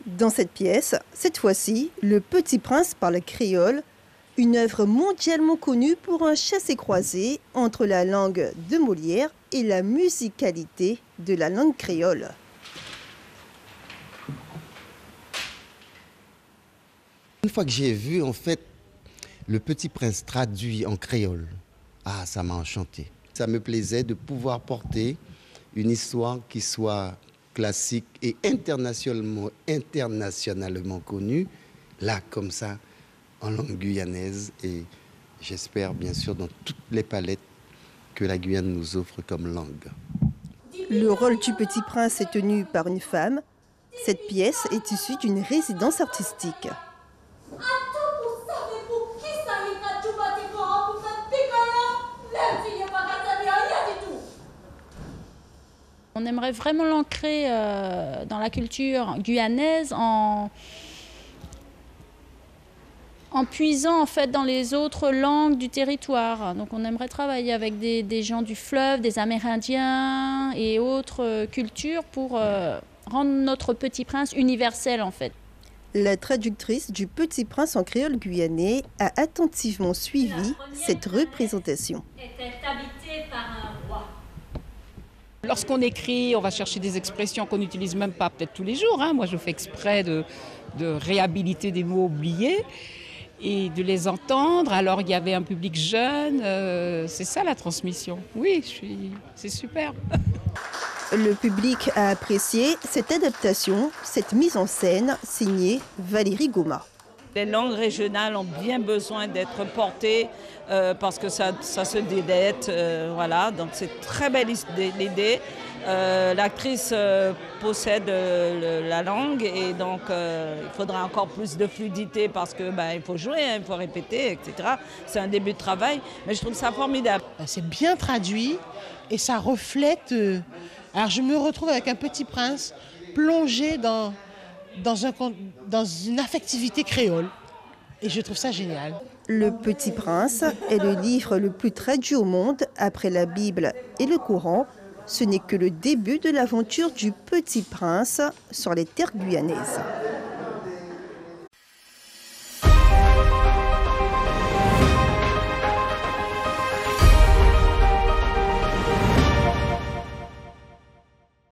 Dans cette pièce, cette fois-ci, Le Petit Prince parle créole, une œuvre mondialement connue pour un chassé-croisé entre la langue de Molière et la musicalité de la langue créole. Une fois que j'ai vu en fait Le Petit Prince traduit en créole, ça m'a enchanté. Ça me plaisait de pouvoir porter une histoire qui soit classique et internationalement connue, là comme ça, en langue guyanaise, et j'espère bien sûr dans toutes les palettes que la Guyane nous offre comme langue. Le rôle du Petit Prince est tenu par une femme. Cette pièce est issue d'une résidence artistique. On aimerait vraiment l'ancrer dans la culture guyanaise en puisant en fait dans les autres langues du territoire. Donc on aimerait travailler avec des gens du fleuve, des Amérindiens et autres cultures pour rendre notre Petit Prince universel en fait. La traductrice du Petit Prince en créole guyanais a attentivement suivi cette représentation. Lorsqu'on écrit, on va chercher des expressions qu'on n'utilise même pas peut-être tous les jours. Moi, je fais exprès de réhabiliter des mots oubliés et de les entendre. Alors, il y avait un public jeune. C'est ça la transmission. Oui, c'est super. Le public a apprécié cette adaptation, cette mise en scène signée Valérie Goma. Les langues régionales ont bien besoin d'être portées parce que ça se dédette. Voilà. Donc c'est une très belle idée. L'actrice possède la langue et donc il faudra encore plus de fluidité parce que il faut jouer, il faut répéter, etc. C'est un début de travail, mais je trouve ça formidable. C'est bien traduit et ça reflète... Alors je me retrouve avec un Petit Prince plongé dans une affectivité créole. Et je trouve ça génial. Le Petit Prince est le livre le plus traduit au monde après la Bible et le Coran. Ce n'est que le début de l'aventure du Petit Prince sur les terres guyanaises.